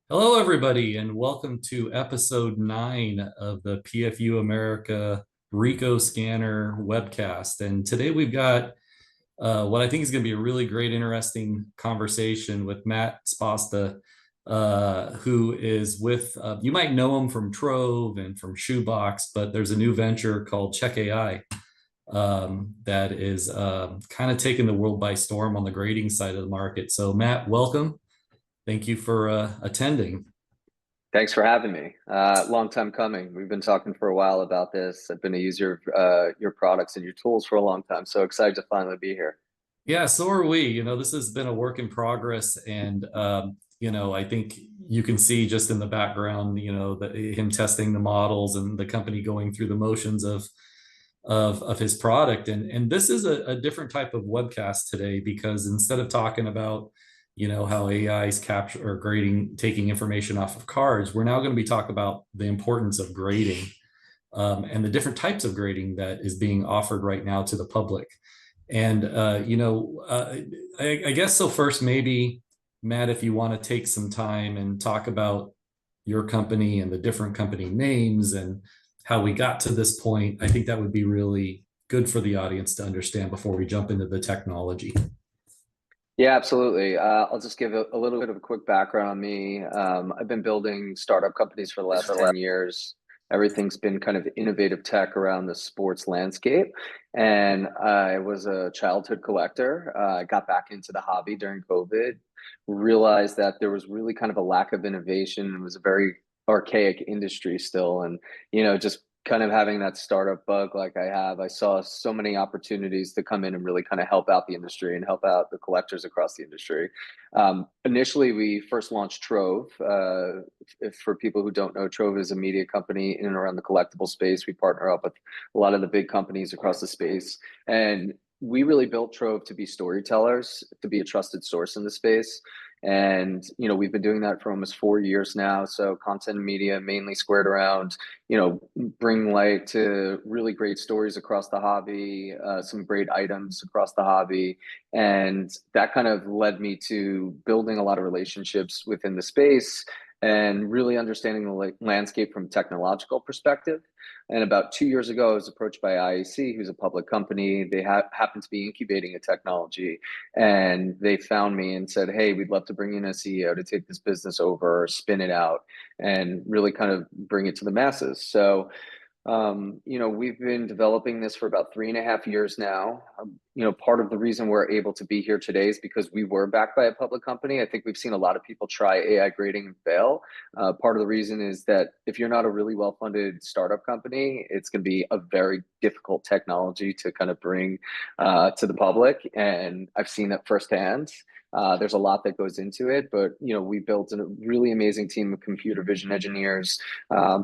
Hello, everybody, and welcome to episode 9 of the PFU America Ricoh Scanner webcast. And today we've got what I think is going to be a really great, interesting conversation with Matt Sposta, who is with, you might know him from Trove and from Shoebox, but there's a new venture called Check AI that is kind of taking the world by storm on the grading side of the market. So, Matt, welcome. Thank you for attending. Thanks for having me. Long time coming. We've been talking for a while about this. I've been a user of your products and your tools for a long time. So excited to finally be here. Yeah, so are we. This has been a work in progress, and I think you can see just in the background, him testing the models and the company going through the motions of his product. And this is a different type of webcast today because instead of talking about, how AI is capture or grading, taking information off of cards, we're now going to be talking about the importance of grading and the different types of grading that is being offered right now to the public. And I guess so. First, maybe Matt, if you want to take some time and talk about your company and the different company names and how we got to this point, I think that would be really good for the audience to understand before we jump into the technology. Yeah, absolutely. I'll just give a little bit of a quick background on me. I've been building startup companies for the last 10 years. Everything's been kind of innovative tech around the sports landscape. And I was a childhood collector. I got back into the hobby during COVID, realized that there was really kind of a lack of innovation. It was a very archaic industry still. And, just kind of having that startup bug like I have, I saw so many opportunities to come in and really kind of help out the industry and help out the collectors across the industry. Initially, we first launched Trove. For people who don't know, Trove is a media company in and around the collectible space. We partner up with a lot of the big companies across the space. And we really built Trove to be storytellers, to be a trusted source in the space. And, we've been doing that for almost 4 years now. So content and media mainly squared around, bring light to really great stories across the hobby, some great items across the hobby. And that kind of led me to building a lot of relationships within the space and really understanding the landscape from a technological perspective. And about 2 years ago, I was approached by IAC, who's a public company. They happened to be incubating a technology, and they found me and said, "Hey, we'd love to bring in a CEO to take this business over, spin it out, and really kind of bring it to the masses." So we've been developing this for about 3.5 years now. Part of the reason we're able to be here today is because we were backed by a public company. I think we've seen a lot of people try AI grading and fail. Part of the reason is that if you're not a really well-funded startup company, it's going to be a very difficult technology to kind of bring to the public. And I've seen that firsthand. There's a lot that goes into it, but we built a really amazing team of computer vision engineers,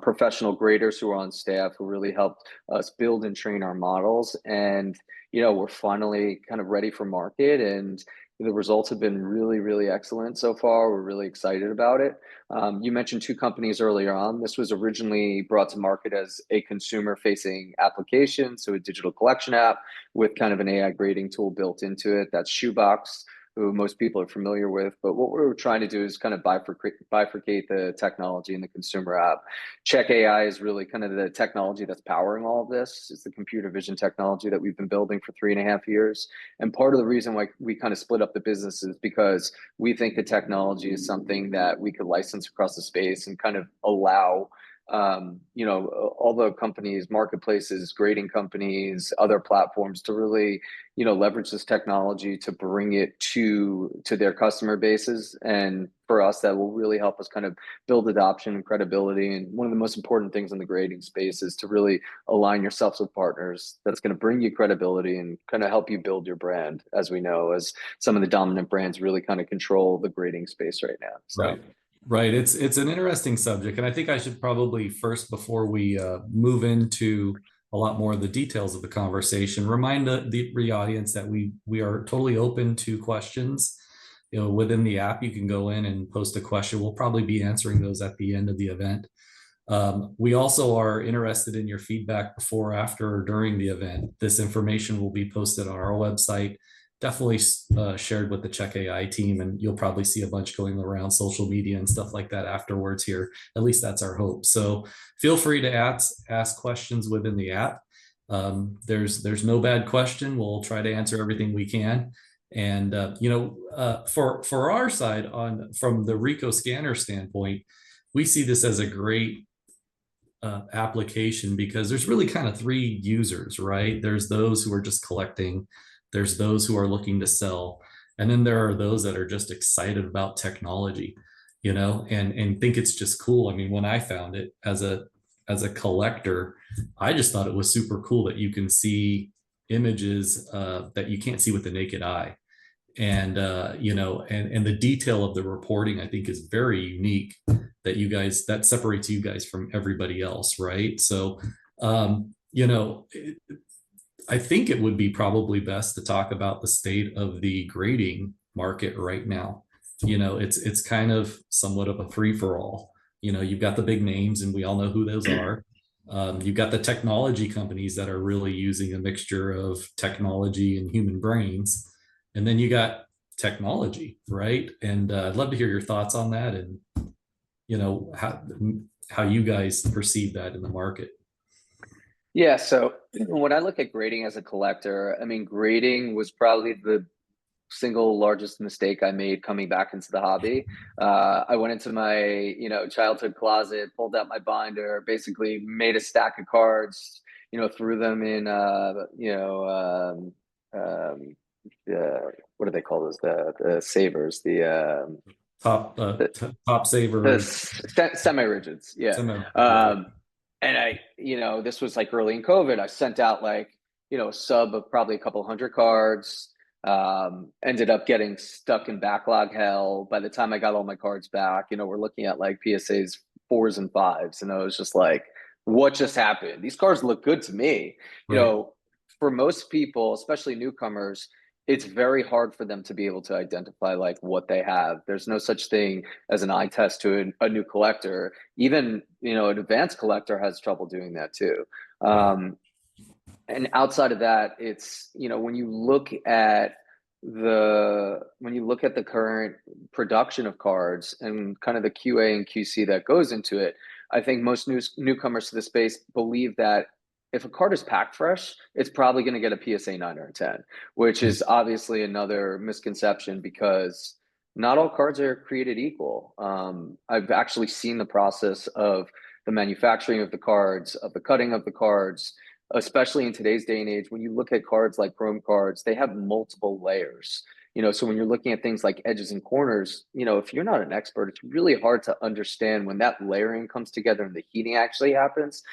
professional graders who are on staff who really helped us build and train our models. And we're finally kind of ready for market, and the results have been really, really excellent so far. We're really excited about it. You mentioned two companies earlier on. This was originally brought to market as a consumer-facing application, so a digital collection app with kind of an AI grading tool built into it. That's Shoebox, who most people are familiar with. But what we're trying to do is kind of bifurcate the technology in the consumer app. Check AI is really kind of the technology that's powering all of this. It's the computer vision technology that we've been building for 3.5 years. And part of the reason why we kind of split up the business is because we think the technology is something that we could license across the space and kind of allow all the companies, marketplaces, grading companies, other platforms to really, leverage this technology to bring it to their customer bases. And for us, that will really help us kind of build adoption and credibility. And one of the most important things in the grading space is to really align yourselves with partners that's going to bring you credibility and kind of help you build your brand, as we know, as some of the dominant brands really kind of control the grading space right now. So. Right. Right. It's an interesting subject. And I think I should probably first, before we move into a lot more of the details of the conversation, remind the audience that we are totally open to questions. Within the app, you can go in and post a question. We'll probably be answering those at the end of the event. We also are interested in your feedback before, after, or during the event. This information will be posted on our website, definitely shared with the Check AI team, and you'll probably see a bunch going around social media and stuff like that afterwards here. At least that's our hope. So feel free to ask questions within the app. There's no bad question. We'll try to answer everything we can. And for our side, on from the Ricoh scanner standpoint, we see this as a great application because there's really kind of three users, right? There's those who are just collecting, there's those who are looking to sell, and then there are those that are just excited about technology, and think it's just cool. I mean, when I found it as a collector, I just thought it was super cool that you can see images that you can't see with the naked eye. And and the detail of the reporting, I think, is very unique, that separates you guys from everybody else, right? So I think it would be probably best to talk about the state of the grading market right now. It's kind of somewhat of a free for all. You've got the big names, and we all know who those are. You've got the technology companies that are really using a mixture of technology and human brains, and then you got technology, right? And I'd love to hear your thoughts on that, and how you guys perceive that in the market. Yeah, so when I look at grading as a collector, I mean, grading was probably the single largest mistake I made coming back into the hobby. I went into my, childhood closet, pulled out my binder, basically made a stack of cards, threw them in, what do they call those? The savers, Top the, top the saver, semi-rigids. Yeah. semi. And this was like early in COVID. I sent out like, a sub of probably a couple hundred cards. Ended up getting stuck in backlog hell. By the time I got all my cards back, we're looking at like PSAs 4s and 5s. And I was just like, what just happened? These cards look good to me. Right. For most people, especially newcomers, it's very hard for them to be able to identify like what they have. There's no such thing as an eye test to a new collector. Even, an advanced collector has trouble doing that too. Right. And outside of that, it's, when you look at the current production of cards and kind of the QA and QC that goes into it, I think most newcomers to the space believe that if a card is packed fresh, it's probably going to get a PSA 9 or a 10, which is obviously another misconception because not all cards are created equal. I've actually seen the process of the manufacturing of the cards, of the cutting of the cards, especially in today's day and age. When you look at cards like Chrome cards, they have multiple layers. So when you're looking at things like edges and corners, if you're not an expert, it's really hard to understand when that layering comes together and the heating actually happens.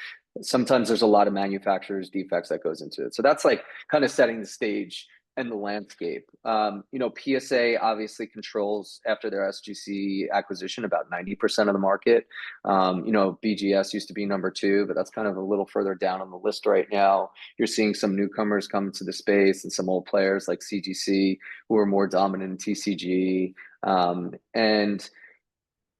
Sometimes there's a lot of manufacturer's defects that goes into it. So that's like kind of setting the stage and the landscape. PSA obviously controls, after their SGC acquisition, about 90% of the market. BGS used to be number 2, but that's kind of a little further down on the list right now. You're seeing some newcomers come to the space and some old players like CGC who are more dominant in TCG. And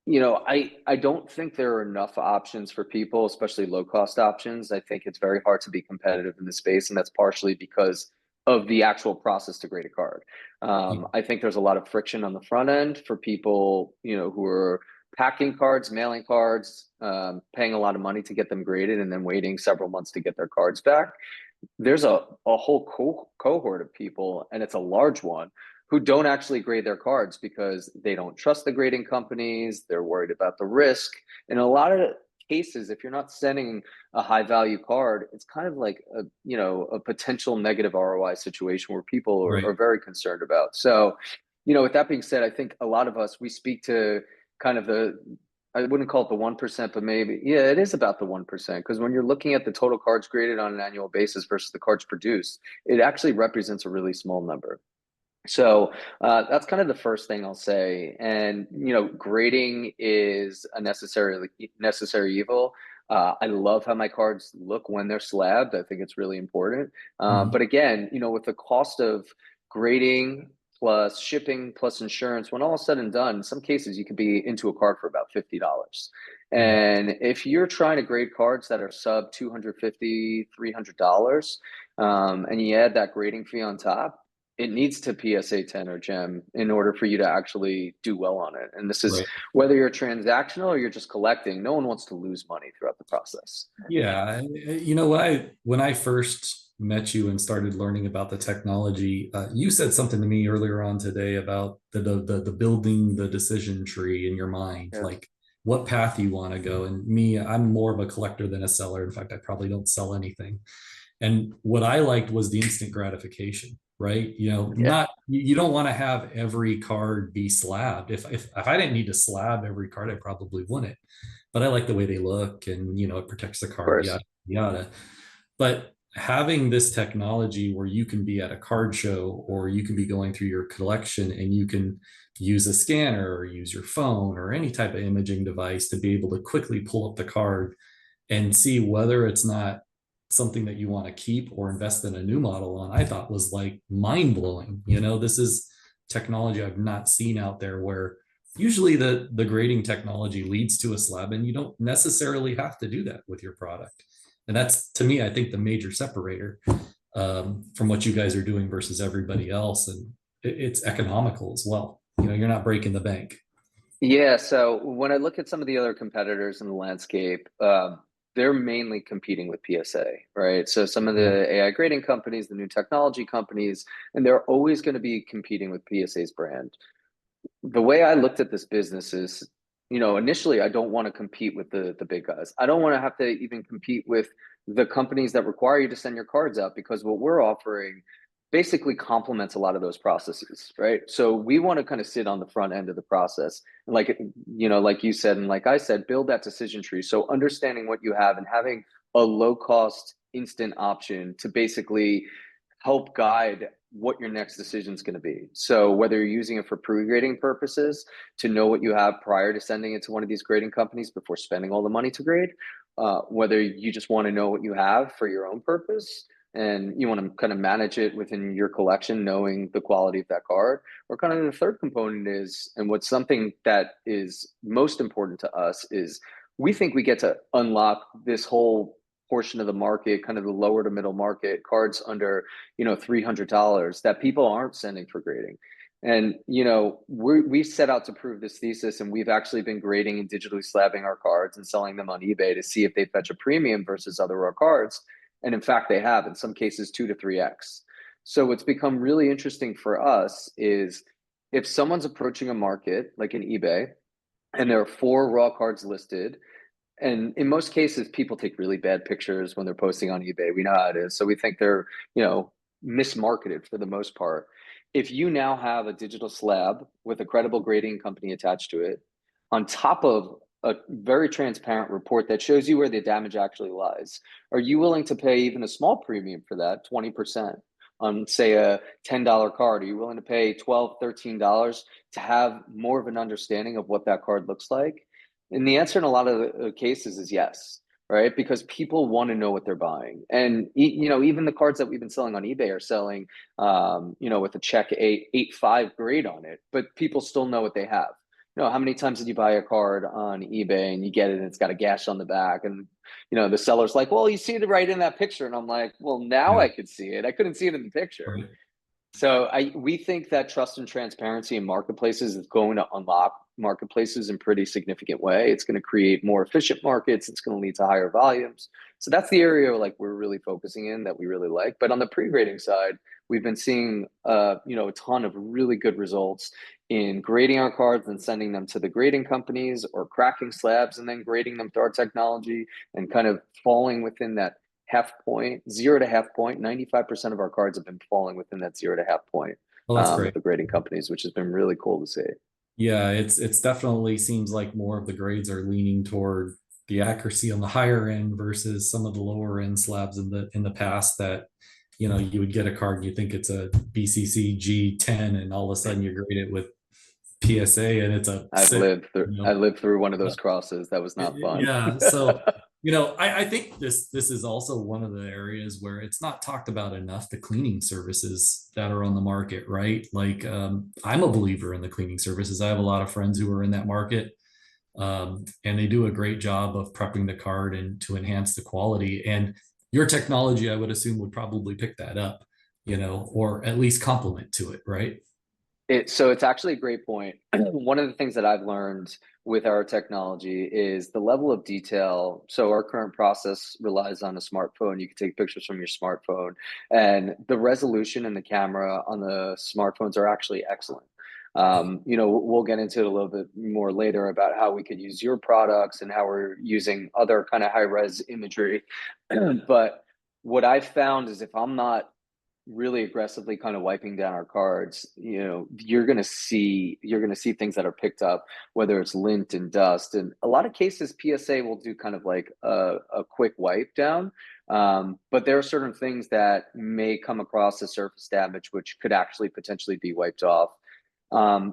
I don't think there are enough options for people, especially low cost options. I think it's very hard to be competitive in the space, and that's partially because of the actual process to grade a card. I think there's a lot of friction on the front end for people, who are packing cards, mailing cards, paying a lot of money to get them graded, and then waiting several months to get their cards back. There's a whole cohort of people, and it's a large one, who don't actually grade their cards because they don't trust the grading companies. They're worried about the risk. In a lot of cases, if you're not sending a high value card, it's kind of like a potential negative ROI situation where people are Right. very concerned about. So, with that being said, I think a lot of us, we speak to kind of I wouldn't call it the 1%, but maybe, yeah, it is about the 1%. Because when you're looking at the total cards graded on an annual basis versus the cards produced, it actually represents a really small number. So that's kind of the first thing I'll say. And grading is a necessary evil. I love how my cards look when they're slabbed. I think it's really important. But again, with the cost of grading plus shipping plus insurance, when all is said and done, in some cases you could be into a card for about $50. Yeah. And if you're trying to grade cards that are sub $250, $300, and you add that grading fee on top, it needs to PSA 10 or gem in order for you to actually do well on it. And this is Right. whether you're transactional or you're just collecting, no one wants to lose money throughout the process. Yeah, you know, when I first met you and started learning about the technology, you said something to me earlier on today about the building the decision tree in your mind, Yeah. like what path you want to go. And me, I'm more of a collector than a seller. In fact, I probably don't sell anything. And what I liked was the instant gratification, right? You know, Yeah. not you don't want to have every card be slabbed. If I didn't need to slab every card, I probably wouldn't. But I like the way they look, and you know, it protects the Of card, course. yada yada. But having this technology where you can be at a card show or you can be going through your collection and you can use a scanner or use your phone or any type of imaging device to be able to quickly pull up the card and see whether it's not something that you want to keep or invest in a new model on, I thought was like mind blowing. You know, this is technology I've not seen out there where usually the grading technology leads to a slab and you don't necessarily have to do that with your product. And that's to me, I think the major separator from what you guys are doing versus everybody else. And it's economical as well. You know, you're not breaking the bank. Yeah, so when I look at some of the other competitors in the landscape, they're mainly competing with PSA, right? So some of Yeah. the AI grading companies, the new technology companies, and they're always going to be competing with PSA's brand. The way I looked at this business is, initially I don't want to compete with the big guys. I don't want to have to even compete with the companies that require you to send your cards out because what we're offering basically complements a lot of those processes, right? So we want to kind of sit on the front end of the process and like you said and like I said, build that decision tree. So understanding what you have and having a low cost instant option to basically help guide what your next decision is going to be. So whether you're using it for pre-grading purposes to know what you have prior to sending it to one of these grading companies before spending all the money to grade, whether you just want to know what you have for your own purpose and you want to kind of manage it within your collection, knowing the quality of that card, or kind of the third component is, and what's something that is most important to us is we think we get to unlock this whole portion of the market, kind of the lower to middle market cards under $300 that people aren't sending for grading. And we set out to prove this thesis, and we've actually been grading and digitally slabbing our cards and selling them on eBay to see if they fetch a premium versus other raw cards. And in fact, they have in some cases 2 to 3x. So what's become really interesting for us is if someone's approaching a market like an eBay and there are 4 raw cards listed, and in most cases, people take really bad pictures when they're posting on eBay. We know how it is. So we think they're, mismarketed for the most part. If you now have a digital slab with a credible grading company attached to it, on top of a very transparent report that shows you where the damage actually lies, are you willing to pay even a small premium for that, 20%? On say a $10 card, are you willing to pay $12, $13 to have more of an understanding of what that card looks like? And the answer in a lot of the cases is yes, right? Because people want to know what they're buying. And, even the cards that we've been selling on eBay are selling, with a check 8.5 grade on it, but people still know what they have. How many times did you buy a card on eBay and you get it and it's got a gash on the back and, the seller's like, well, you see it right in that picture. And I'm like, well, now Yeah. I could see it. I couldn't see it in the picture. Right. So we think that trust and transparency in marketplaces is going to unlock marketplaces in pretty significant way. It's going to create more efficient markets. It's going to lead to higher volumes. So that's the area like we're really focusing in that we really like. But on the pre-grading side, we've been seeing a ton of really good results in grading our cards and sending them to the grading companies or cracking slabs and then grading them through our technology and kind of falling within that half point, 0 to half point. 95% of our cards have been falling within that 0 to half point Well, that's with great. the grading companies, which has been really cool to see. Yeah, it's definitely seems like more of the grades are leaning toward the accuracy on the higher end versus some of the lower end slabs in the past that you know you would get a card and you think it's a BCC G10 and all of a sudden you grade it with PSA and it's a I've 6, lived through you I know. lived through one of those crosses. That was not fun. Yeah, so you know, I think this is also one of the areas where it's not talked about enough, the cleaning services that are on the market, right? Like I'm a believer in the cleaning services. I have a lot of friends who are in that market, and they do a great job of prepping the card and to enhance the quality. And your technology, I would assume, would probably pick that up. or at least complement to it, right? So it's actually a great point. One of the things that I've learned with our technology is the level of detail. So our current process relies on a smartphone. You can take pictures from your smartphone, and the resolution and the camera on the smartphones are actually excellent. We'll get into it a little bit more later about how we could use your products and how we're using other kind of high res imagery. But what I've found is if I'm not really aggressively kind of wiping down our cards, you're gonna see things that are picked up, whether it's lint and dust. And a lot of cases, PSA will do kind of like a quick wipe down. But there are certain things that may come across as surface damage, which could actually potentially be wiped off.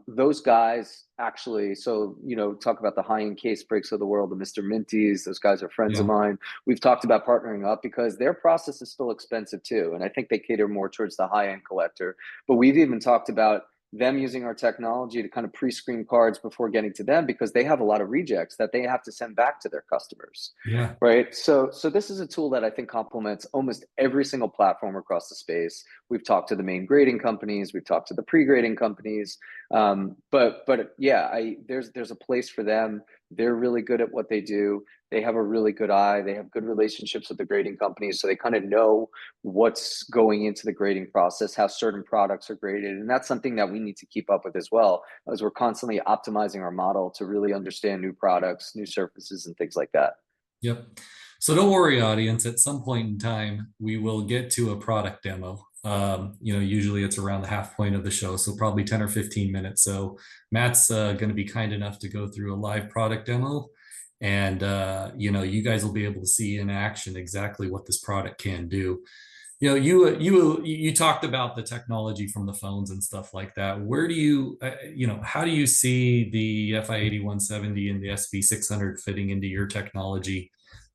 Those guys actually, so talk about the high-end case breaks of the world, the Mr. Minties. Those guys are friends of Yeah. mine. We've talked about partnering up because their process is still expensive too, and I think they cater more towards the high-end collector. But we've even talked about them using our technology to kind of pre-screen cards before getting to them because they have a lot of rejects that they have to send back to their customers, Yeah. right? So this is a tool that I think complements almost every single platform across the space. We've talked to the main grading companies, we've talked to the pre-grading companies, but yeah, there's a place for them. They're really good at what they do. They have a really good eye. They have good relationships with the grading companies, so they kind of know what's going into the grading process, how certain products are graded, and that's something that we need to keep up with as well, as we're constantly optimizing our model to really understand new products, new surfaces, and things like that. Yep. So don't worry, audience. At some point in time, we will get to a product demo. Usually it's around the half point of the show, so probably 10 or 15 minutes. So Matt's going to be kind enough to go through a live product demo, and you guys will be able to see in action exactly what this product can do. You talked about the technology from the phones and stuff like that. Where do how do you see the FI 8170 and the SV 600 fitting into your technology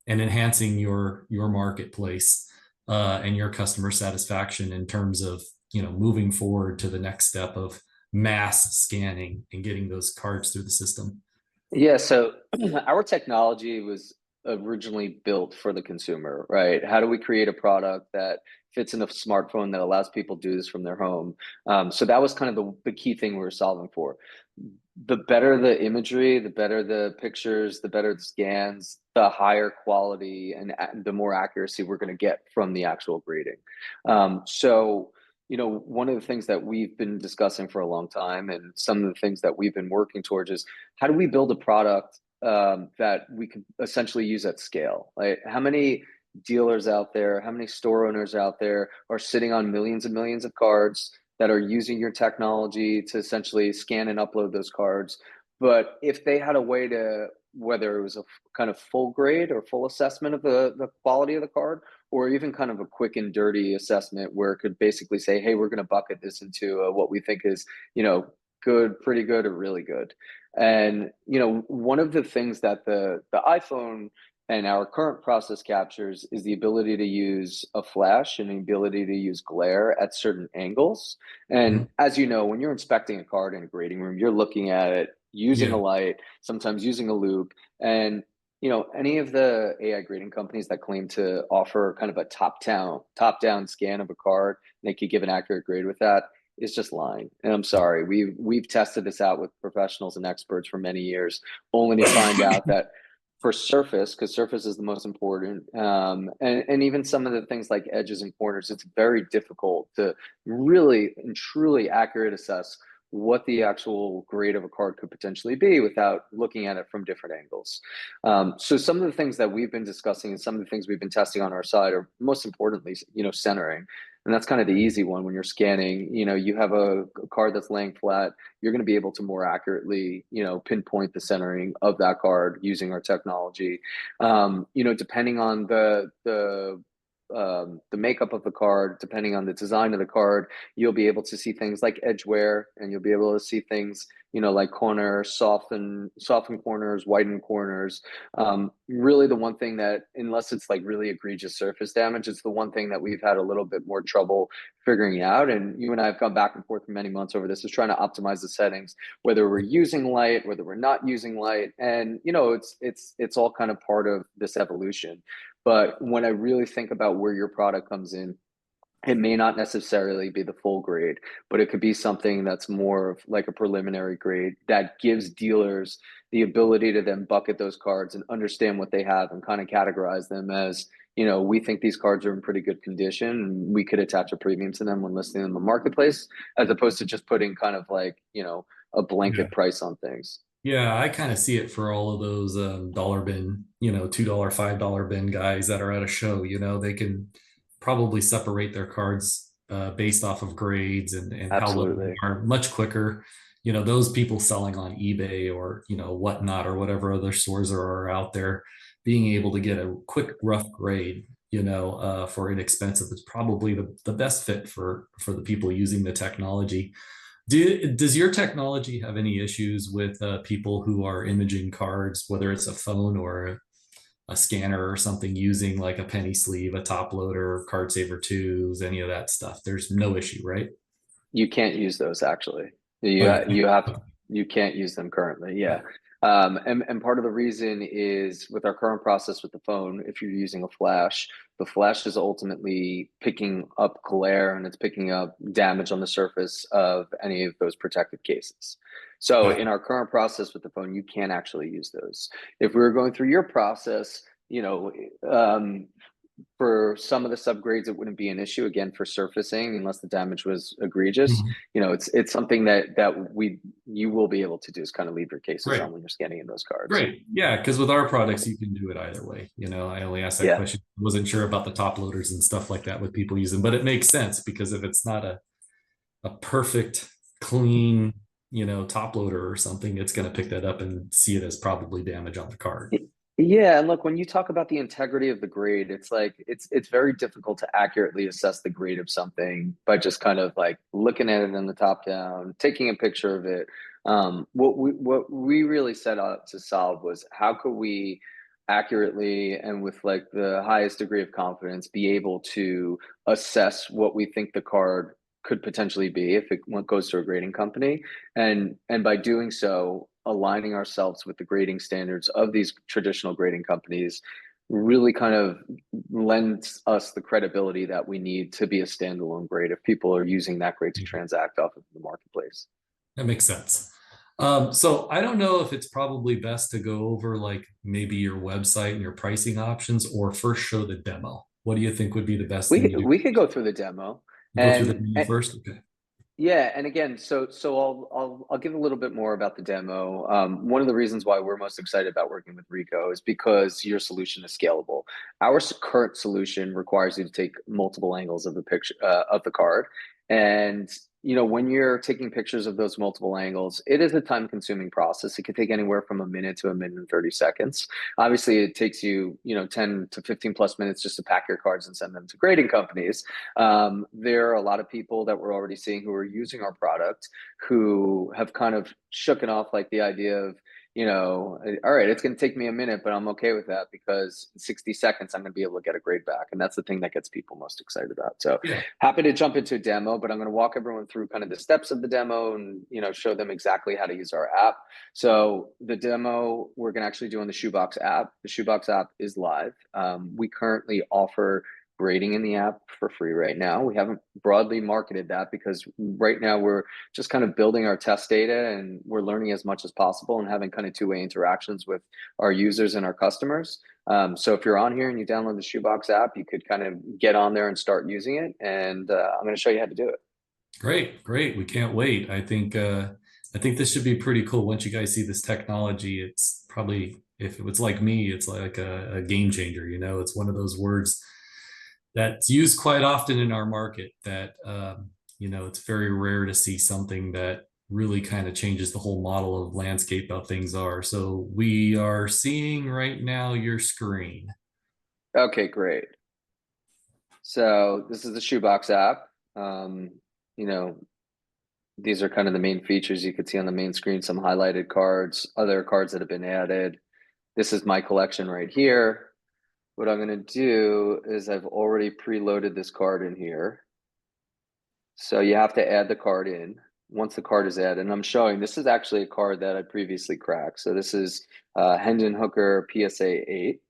and enhancing your marketplace and your customer satisfaction in terms of moving forward to the next step of mass scanning and getting those cards through the system? Yeah, so our technology was originally built for the consumer, right? How do we create a product that fits in a smartphone that allows people to do this from their home? So that was kind of the key thing we were solving for. The better the imagery, the better the pictures, the better the scans, the higher quality and the more accuracy we're going to get from the actual grading. One of the things that we've been discussing for a long time, and some of the things that we've been working towards is how do we build a product that we can essentially use at scale? Like how many dealers out there, how many store owners out there are sitting on millions and millions of cards that are using your technology to essentially scan and upload those cards? But if they had a way to, whether it was a kind of full grade or full assessment of the quality of the card, or even kind of a quick and dirty assessment where it could basically say, hey, we're going to bucket this into what we think is, good, pretty good, or really good. And one of the things that the iPhone and our current process captures is the ability to use a flash and the ability to use glare at certain angles. And Mhm. as you know, when you're inspecting a card in a grading room, you're looking at it using a Yeah. light, sometimes using a loop. And any of the AI grading companies that claim to offer kind of a top down scan of a card, and they could give an accurate grade with that, is just lying. And I'm sorry, we've tested this out with professionals and experts for many years, only to find out that for surface, because surface is the most important, and even some of the things like edges and corners, it's very difficult to really and truly accurate assess what the actual grade of a card could potentially be without looking at it from different angles. So some of the things that we've been discussing and some of the things we've been testing on our side are most importantly, centering. And that's kind of the easy one when you're scanning. You have a card that's laying flat, you're going to be able to more accurately, pinpoint the centering of that card using our technology. Depending on the makeup of the card, depending on the design of the card, you'll be able to see things like edge wear, and you'll be able to see things, like corners, soften corners, widen corners. Really, the one thing that, unless it's like really egregious surface damage, it's the one thing that we've had a little bit more trouble figuring out. And you and I have gone back and forth for many months over this, is trying to optimize the settings, whether we're using light, whether we're not using light, and it's all kind of part of this evolution. But when I really think about where your product comes in, It may not necessarily be the full grade, but it could be something that's more of like a preliminary grade that gives dealers the ability to then bucket those cards and understand what they have and kind of categorize them as, we think these cards are in pretty good condition and we could attach a premium to them when listing them in the marketplace, as opposed to just putting kind of like, a Yeah. blanket price on things. Yeah, I kind of see it for all of those dollar bin, $2, $5 bin guys that are at a show. They can probably separate their cards based off of grades and how low they Absolutely. are much quicker. Those people selling on eBay or, whatnot or whatever other stores are out there, being able to get a quick rough grade, for inexpensive is probably the best fit for the people using the technology. Does your technology have any issues with people who are imaging cards, whether it's a phone or a scanner or something, using like a penny sleeve, a top loader, card saver twos, any of that stuff? There's no issue, right? You can't use those actually. Oh, You you you have can't. you can't use them currently. Yeah. Okay. And part of the reason is with our current process with the phone, if you're using a flash, the flash is ultimately picking up glare and it's picking up damage on the surface of any of those protective cases. So Yeah. in our current process with the phone, you can't actually use those. If we were going through your process, for some of the subgrades, it wouldn't be an issue again for surfacing unless the damage was egregious. Mhm. It's something that you will be able to do is kind of leave your cases Great. on when you're scanning in those cards. Great. Yeah, because with our products, you can do it either way. I only asked that Yeah. question. Wasn't sure about the top loaders and stuff like that with people using, but it makes sense because if it's not a perfect, clean, top loader or something, it's going to pick that up and see it as probably damage on the card. Yeah, and look, when you talk about the integrity of the grade, it's like it's very difficult to accurately assess the grade of something by just kind of like looking at it in the top down, taking a picture of it. What we really set out to solve was how could we accurately and with like the highest degree of confidence be able to assess what we think the card could potentially be if it goes to a grading company, and by doing so aligning ourselves with the grading standards of these traditional grading companies really kind of lends us the credibility that we need to be a standalone grade if people are using that grade to transact off of the marketplace. That makes sense. So I don't know if it's probably best to go over like maybe your website and your pricing options or first show the demo. What do you think would be the best thing we to do? we could go through the demo. Go through the and, demo and first? Okay. Yeah, and again, so I'll give a little bit more about the demo. One of the reasons why we're most excited about working with Ricoh is because your solution is scalable. Our current solution requires you to take multiple angles of the picture of the card, and when you're taking pictures of those multiple angles, it is a time-consuming process. It could take anywhere from a minute to a minute and 30 seconds. Obviously, it takes you 10 to 15 plus minutes just to pack your cards and send them to grading companies. There are a lot of people that we're already seeing who are using our product who have kind of shooken off like the idea of, all right, it's going to take me a minute, but I'm okay with that because in 60 seconds, I'm going to be able to get a grade back. And that's the thing that gets people most excited about. So Yeah. happy to jump into a demo, but I'm going to walk everyone through kind of the steps of the demo and, show them exactly how to use our app. So the demo we're going to actually do on the Shoebox app. The Shoebox app is live. We currently offer grading in the app for free right now. We haven't broadly marketed that because right now we're just kind of building our test data and we're learning as much as possible and having kind of two-way interactions with our users and our customers. So if you're on here and you download the Shoebox app, you could kind of get on there and start using it. And I'm going to show you how to do it. Great, great. We can't wait. I think this should be pretty cool. Once you guys see this technology, it's probably if it's like me, it's like a game changer. It's one of those words that's used quite often in our market that it's very rare to see something that really kind of changes the whole model of landscape how things are. So we are seeing right now your screen. Okay, great. So this is the Shoebox app. Um, you know, these are kind of the main features you could see on the main screen, some highlighted cards, other cards that have been added. This is my collection right here. What I'm going to do is I've already preloaded this card in here. So you have to add the card in. Once the card is added, and I'm showing, this is actually a card that I previously cracked. So this is Hendon Hooker PSA 8.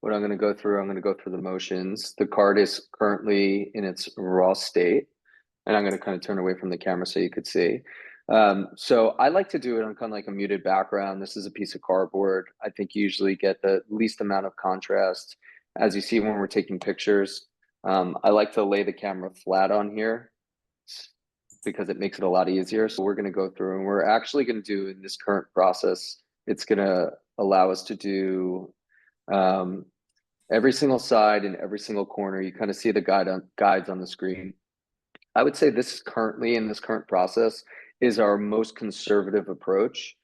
what I'm going to go through, I'm going to go through the motions. The card is currently in its raw state, and I'm going to kind of turn away from the camera so you could see. So I like to do it on kind of like a muted background. This is a piece of cardboard. I think you usually get the least amount of contrast. As you see when we're taking pictures, I like to lay the camera flat on here because it makes it a lot easier. So we're going to go through and we're actually going to do in this current process, it's going to allow us to do um, every single side and every single corner. You kind of see the guides on the screen. I would say this currently in this current process is our most conservative approach.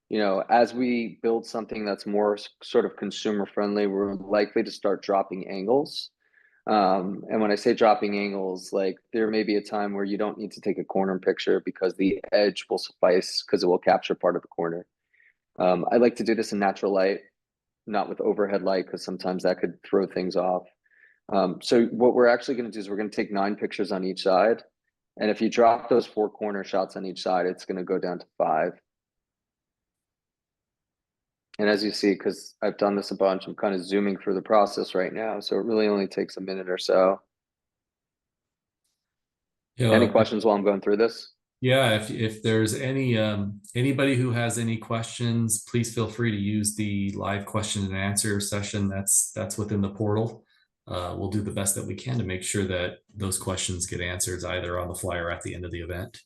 You know, as we build something that's more sort of consumer friendly, we're likely to start dropping angles. And when I say dropping angles, like there may be a time where you don't need to take a corner picture because the edge will suffice because it will capture part of the corner. I like to do this in natural light, not with overhead light, because sometimes that could throw things off. So what we're actually going to do is we're going to take 9 pictures on each side. And if you drop those 4 corner shots on each side, it's going to go down to 5. And as you see, because I've done this a bunch, I'm kind of zooming through the process right now. So it really only takes a minute or so. Any Yeah, questions while I'm going through this? yeah. If there's anybody who has any questions, please feel free to use the live question and answer session that's within the portal. We'll do the best that we can to make sure that those questions get answered either on the fly or at the end of the event.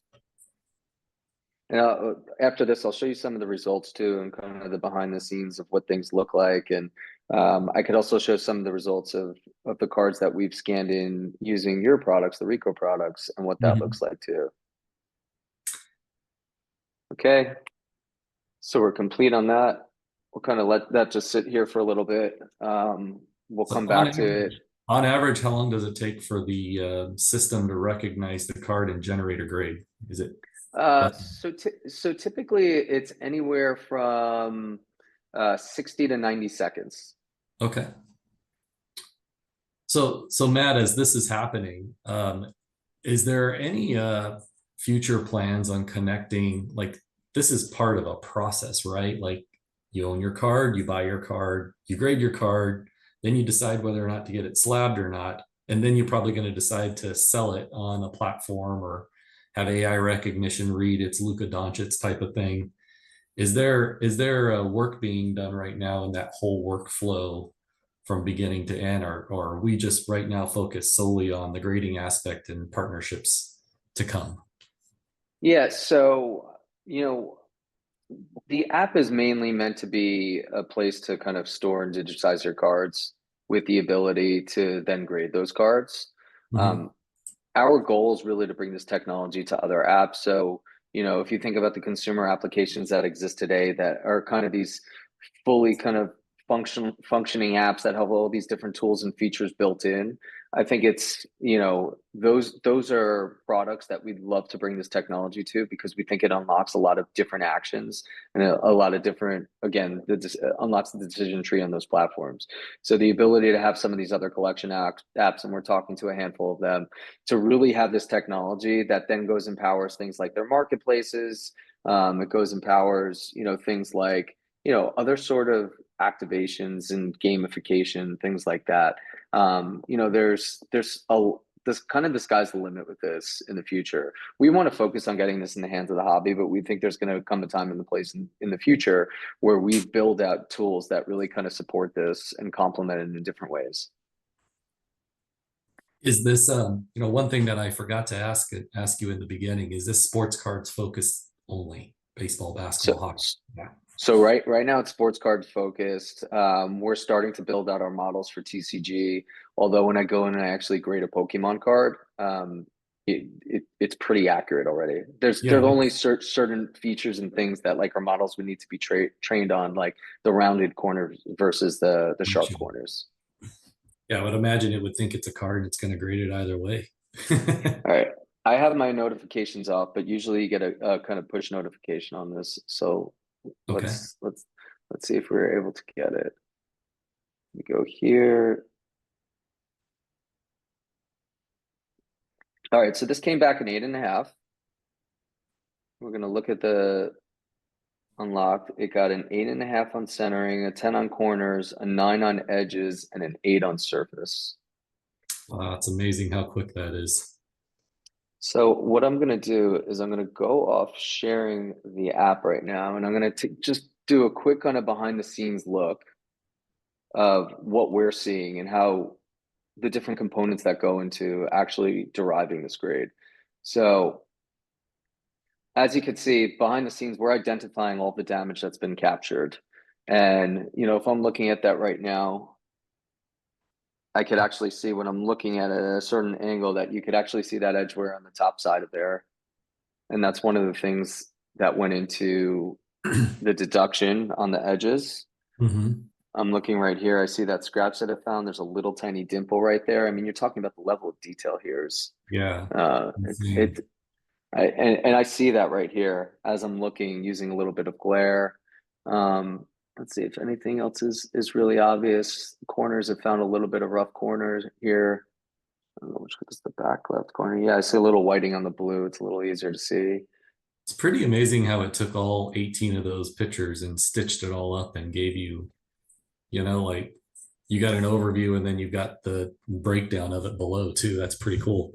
And after this, I'll show you some of the results too, and kind of the behind the scenes of what things look like. And I could also show some of the results of the cards that we've scanned in using your products, the Ricoh products, and what that Mhm. looks like too. Okay, so we're complete on that. We'll kind of let that just sit here for a little bit. We'll So come back to it. on average, how long does it take for the system to recognize the card and generate a grade? Is it less? So typically it's anywhere from 60 to 90 seconds. Okay. So Matt, as this is happening, is there any future plans on connecting? Like this is part of a process, right? Like you own your card, you buy your card, you grade your card, then you decide whether or not to get it slabbed or not, and then you're probably going to decide to sell it on a platform or have AI recognition read it's Luka Doncic type of thing. Is there a work being done right now in that whole workflow from beginning to end, or are we just right now focused solely on the grading aspect and partnerships to come? Yeah, so you know, the app is mainly meant to be a place to kind of store and digitize your cards with the ability to then grade those cards. Mhm. Um, our goal is really to bring this technology to other apps. So, you know, if you think about the consumer applications that exist today that are kind of these fully kind of functioning apps that have all these different tools and features built in, I think it's, you know, those are products that we'd love to bring this technology to because we think it unlocks a lot of different actions and a lot of different, again, unlocks the decision tree on those platforms. So the ability to have some of these other collection apps, and we're talking to a handful of them, to really have this technology that then goes and powers things like their marketplaces. It goes and powers, you know, things like, you know, other sort of activations and gamification, things like that. You know, there's a this kind of the sky's the limit with this in the future. We want to focus on getting this in the hands of the hobby, but we think there's going to come a time and the place in the future where we build out tools that really kind of support this and complement it in different ways. Is this one thing that I forgot to ask you in the beginning, is this sports cards focused only? Baseball, So, basketball, hockey? Yeah. so right now it's sports card focused. We're starting to build out our models for TCG. Although when I go in and I actually grade a Pokemon card, it's pretty accurate already. There's Yeah, only certain features and things that like our models would need to be trained on, like the rounded corners versus the sharp corners. yeah, I would imagine it would think it's a card and it's going to grade it either way. All right. I have my notifications off, but usually you get a kind of push notification on this. So Okay. let's see if we're able to get it. We go here. All right, so this came back an 8.5. We're gonna look at the unlocked. It got an 8.5 on centering, a 10 on corners, a 9 on edges, and an 8 on surface. Wow, it's amazing how quick that is. So what I'm gonna do is I'm gonna go off sharing the app right now, and I'm gonna just do a quick kind of behind the scenes look of what we're seeing and how the different components that go into actually deriving this grade. So as you can see, behind the scenes, we're identifying all the damage that's been captured. And, if I'm looking at that right now, I could actually see when I'm looking at it at a certain angle that you could actually see that edge wear on the top side of there. And that's one of the things that went into the deduction on the edges. Hmm. I'm looking right here. I see that scratch that I found. There's a little tiny dimple right there. I mean, you're talking about the level of detail here is Yeah, it insane. and I see that right here as I'm looking using a little bit of glare. Um, let's see if anything else is really obvious. Corners have found a little bit of rough corners here. I don't know which is the back left corner. Yeah, I see a little whiting on the blue. It's a little easier to see. It's pretty amazing how it took all 18 of those pictures and stitched it all up and gave you, like you got an overview and then you got the breakdown of it below too. That's pretty cool.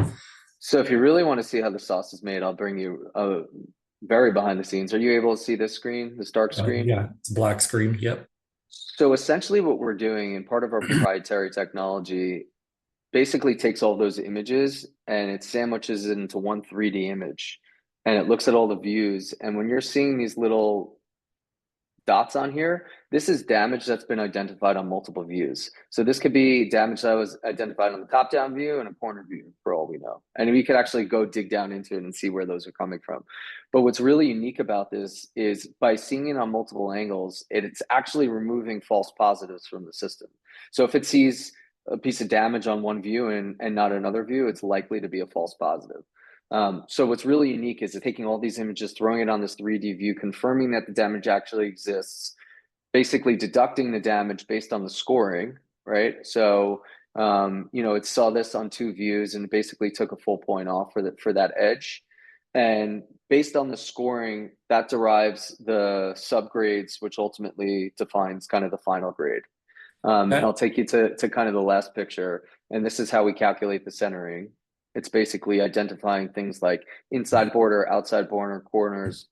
So if you really want to see how the sauce is made, I'll bring you very behind the scenes. Are you able to see this screen, this dark screen? Yeah, it's black screen. Yep. So essentially what we're doing and part of our proprietary technology basically takes all those images and it sandwiches it into one 3D image and it looks at all the views. And when you're seeing these little dots on here, this is damage that's been identified on multiple views. So this could be damage that was identified on the top down view and a corner view for all we know. And we could actually go dig down into it and see where those are coming from. But what's really unique about this is by seeing it on multiple angles, it's actually removing false positives from the system. So if it sees a piece of damage on one view and not another view, it's likely to be a false positive. So what's really unique is taking all these images, throwing it on this 3D view, confirming that the damage actually exists, basically deducting the damage based on the scoring, right? So it saw this on two views and basically took a full point off for that edge. And based on the scoring, that derives the subgrades, which ultimately defines kind of the final grade. And I'll That take you to kind of the last picture. And this is how we calculate the centering. It's basically identifying things like inside border, outside border, corners.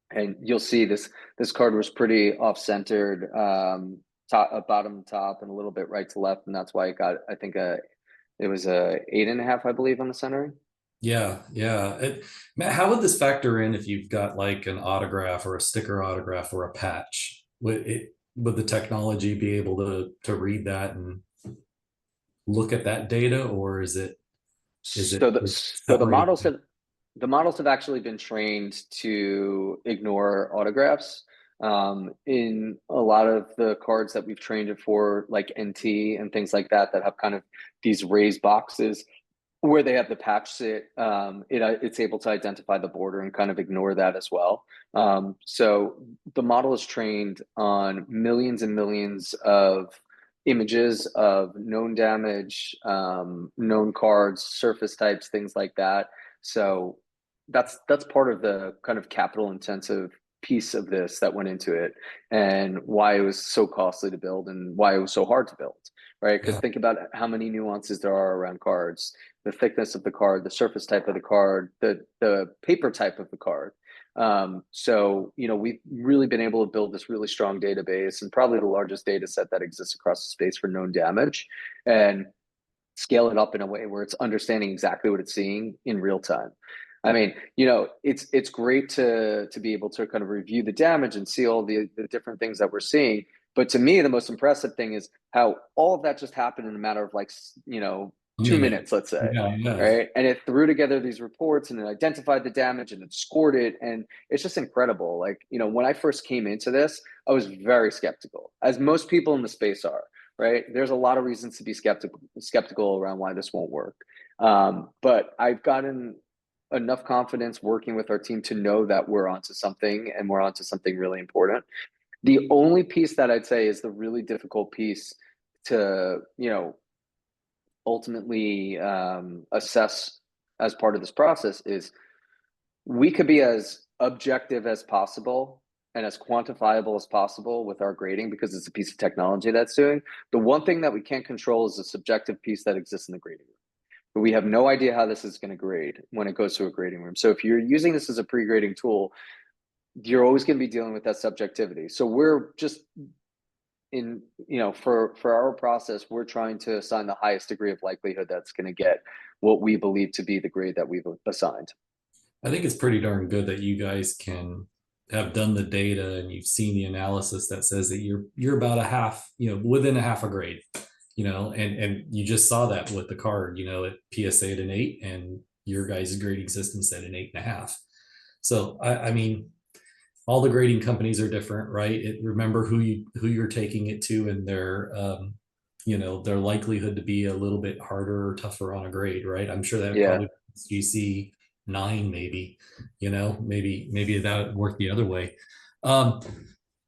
And you'll see this card was pretty off-centered, bottom top and a little bit right to left. And that's why it got, I think, it was a 8.5, I believe, on the centering. Yeah, yeah. Matt, how would this factor in if you've got like an autograph or a sticker autograph or a patch? Would the technology be able to read that and look at that data, or is it So so separated? the models have actually been trained to ignore autographs. In a lot of the cards that we've trained it for, like NT and things like that, that have kind of these raised boxes where they have the patch sit, it's able to identify the border and kind of ignore that as well. So the model is trained on millions and millions of images of known damage, known cards, surface types, things like that. So that's part of the kind of capital intensive piece of this that went into it and why it was so costly to build and why it was so hard to build, right? Because Yeah, think about how many nuances there are around cards, the thickness of the card, the surface type of the card, the paper type of the card. So we've really been able to build this really strong database and probably the largest data set that exists across the space for known damage and scale it up in a way where it's understanding exactly what it's seeing in real time. I mean, it's great to be able to kind of review the damage and see all the different things that we're seeing. But to me, the most impressive thing is how all of that just happened in a matter of like, a 2 minutes, minute. let's say. Yeah, yeah, Right. And it threw together these reports and it identified the damage and it scored it. And it's just incredible. Like, when I first came into this, I was very skeptical, as most people in the space are, right? There's a lot of reasons to be skeptical around why this won't work. But I've gotten enough confidence working with our team to know that we're onto something and we're onto something really important. The only piece that I'd say is the really difficult piece to, ultimately assess as part of this process is we could be as objective as possible and as quantifiable as possible with our grading because it's a piece of technology that's doing. The one thing that we can't control is the subjective piece that exists in the grading room. But we have no idea how this is going to grade when it goes to a grading room. So if you're using this as a pre-grading tool, you're always going to be dealing with that subjectivity. So we're just in, for our process, we're trying to assign the highest degree of likelihood that's going to get what we believe to be the grade that we've assigned. I think it's pretty darn good that you guys can have done the data and you've seen the analysis that says that you're about a half, within a half a grade, and you just saw that with the card, at PSA at an 8, and your guys' grading system said an 8.5. So I mean, all the grading companies are different, right? Remember who you're taking it to, and their likelihood to be a little bit harder or tougher on a grade, right? I'm sure that Yeah. probably GC 9, maybe, maybe that would work the other way. Um,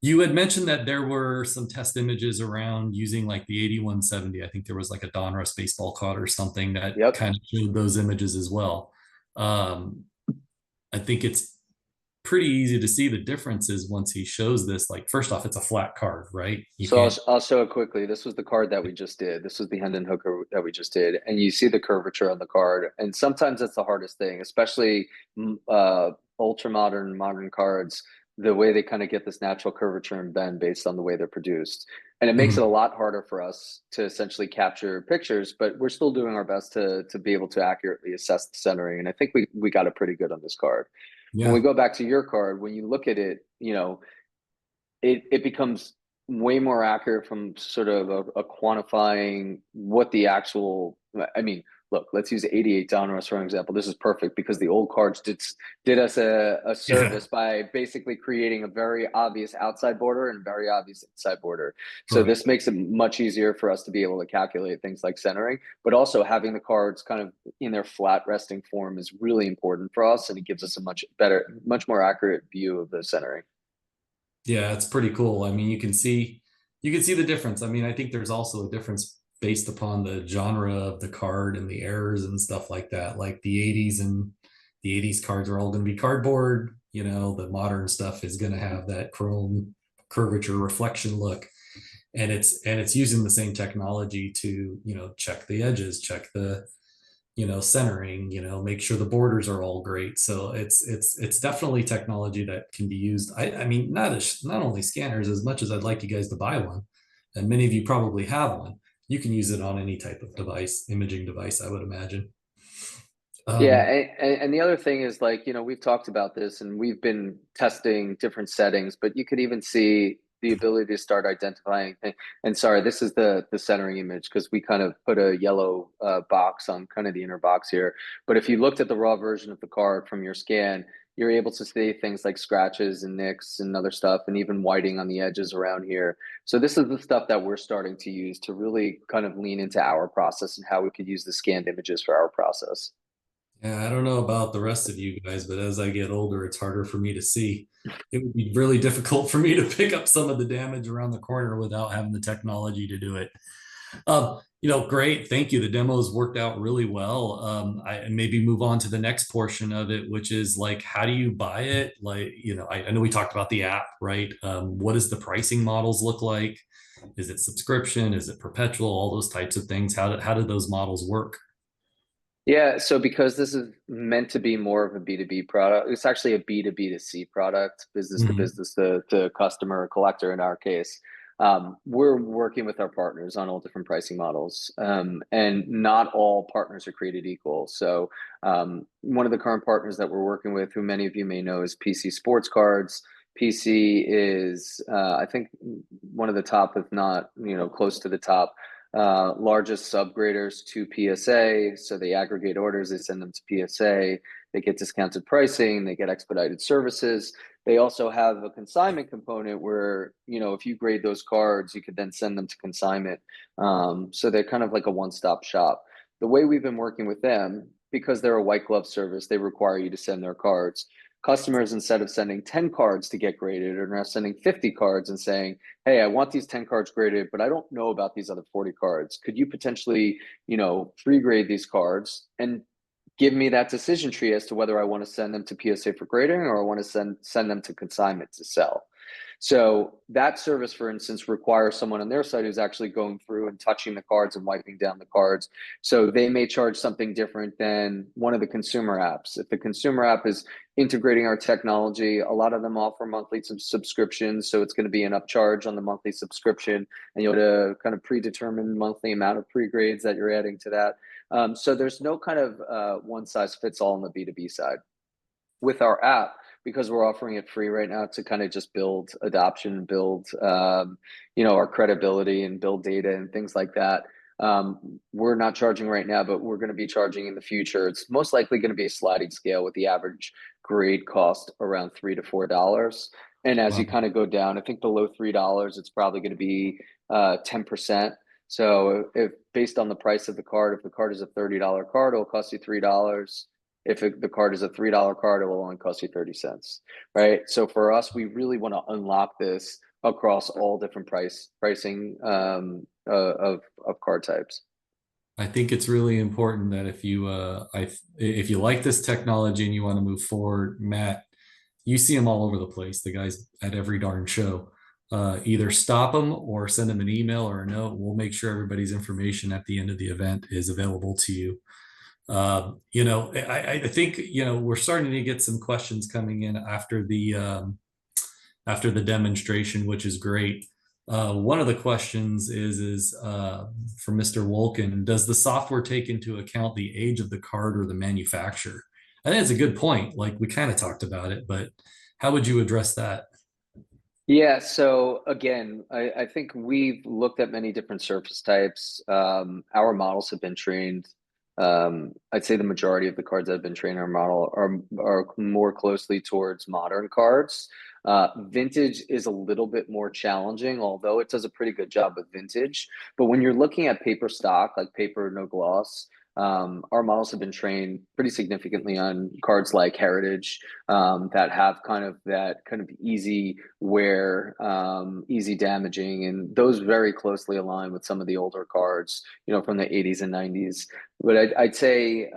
you had mentioned that there were some test images around using like the 8170. I think there was like a Donruss baseball card or something that Yep. kind of showed those images as well. Um, I think it's pretty easy to see the differences once he shows this. Like, first off, it's a flat card, right? You So can't. I'll show it quickly. This was the card that we just did. This was the Hendon Hooker that we just did. And you see the curvature on the card. And sometimes that's the hardest thing, especially ultra modern cards, the way they kind of get this natural curvature and bend based on the way they're produced. And it makes it a Mhm. lot harder for us to essentially capture pictures, but we're still doing our best to be able to accurately assess the centering. And I think we got it pretty good on this card. When we Yeah. go back to your card, when you look at it, it becomes way more accurate from sort of a quantifying what the actual, I mean, look, let's use 88 Donruss for an example. This is perfect because the old cards did us a Yeah. service by basically creating a very obvious outside border and very obvious inside border. So Correct. this makes it much easier for us to be able to calculate things like centering, but also having the cards kind of in their flat resting form is really important for us, and it gives us a much better, much more accurate view of the centering. Yeah, it's pretty cool. I mean, you can see the difference. I mean, I think there's also a difference based upon the genre of the card and the errors and stuff like that. Like the 80s cards are all going to be cardboard. The modern stuff is going to have that chrome curvature reflection look. And it's using the same technology to, check the edges, check the centering, make sure the borders are all great. So it's definitely technology that can be used. I mean, not only scanners, as much as I'd like you guys to buy one, and many of you probably have one, you can use it on any type of device, imaging device, I would imagine. Yeah, um and the other thing is, like, we've talked about this and we've been testing different settings, but you could even see the ability to start identifying things. And sorry, this is the centering image because we kind of put a yellow box on kind of the inner box here. But if you looked at the raw version of the card from your scan, you're able to see things like scratches and nicks and other stuff, and even whiting on the edges around here. So this is the stuff that we're starting to use to really kind of lean into our process and how we could use the scanned images for our process. yeah, I don't know about the rest of you guys, but as I get older, it's harder for me to see. It would be really difficult for me to pick up some of the damage around the corner without having the technology to do it. Great. Thank you. The demos worked out really well. I maybe move on to the next portion of it, which is like, how do you buy it? Like, I know we talked about the app, right? What does the pricing models look like? Is it subscription? Is it perpetual? All those types of things. How do those models work? Yeah, so because this is meant to be more of a B2B product, it's actually a B2B to C product, business to Mhm. business to customer, collector in our case. We're working with our partners on all different pricing models, and not all partners are created equal. So, one of the current partners that we're working with, who many of you may know, is PC Sports Cards. PC is, I think, one of the top, if not, close to the top largest subgraders to PSA. So they aggregate orders, they send them to PSA, they get discounted pricing, they get expedited services. They also have a consignment component where, if you grade those cards, you could then send them to consignment. So they're kind of like a one-stop shop. The way we've been working with them, because they're a white glove service, they require you to send their cards. Customers, instead of sending 10 cards to get graded, are now sending 50 cards and saying, hey, I want these 10 cards graded, but I don't know about these other 40 cards. Could you potentially, pre-grade these cards and give me that decision tree as to whether I want to send them to PSA for grading or I want to send them to consignment to sell? So that service, for instance, requires someone on their side who's actually going through and touching the cards and wiping down the cards. So they may charge something different than one of the consumer apps. If the consumer app is integrating our technology, a lot of them offer monthly subscriptions. So it's going to be an upcharge on the monthly subscription, and you'll have a kind of predetermined monthly amount of pre-grades that you're adding to that. So there's no kind of one size fits all on the B2B side. With our app, because we're offering it free right now to kind of just build adoption, build our credibility and build data and things like that. We're not charging right now, but we're going to be charging in the future. It's most likely going to be a sliding scale with the average grade cost around $3 to $4. And as you Wow. kind of go down, I think below $3, it's probably going to be 10%. So if based on the price of the card, if the card is a $30 card, it'll cost you $3. If the card is a $3 card, it will only cost you 30 cents, right? So for us, we really want to unlock this across all different pricing of card types. I think it's really important that if you like this technology and you want to move forward, Matt, you see them all over the place. The guys at every darn show. Either stop them or send them an email or a note. We'll make sure everybody's information at the end of the event is available to you. I think we're starting to get some questions coming in after the demonstration, which is great. One of the questions is for Mr. Wolken. Does the software take into account the age of the card or the manufacturer? I think it's a good point. Like we kind of talked about it, but how would you address that? Yeah, so again, I think we've looked at many different surface types. Our models have been trained. I'd say the majority of the cards that have been trained on our model are more closely towards modern cards. Vintage is a little bit more challenging, although it does a pretty good job with vintage. But when you're looking at paper stock, like paper no gloss, our models have been trained pretty significantly on cards like Heritage, that have that kind of easy wear, easy damaging, and those very closely align with some of the older cards, from the 80s and 90s. But I'd say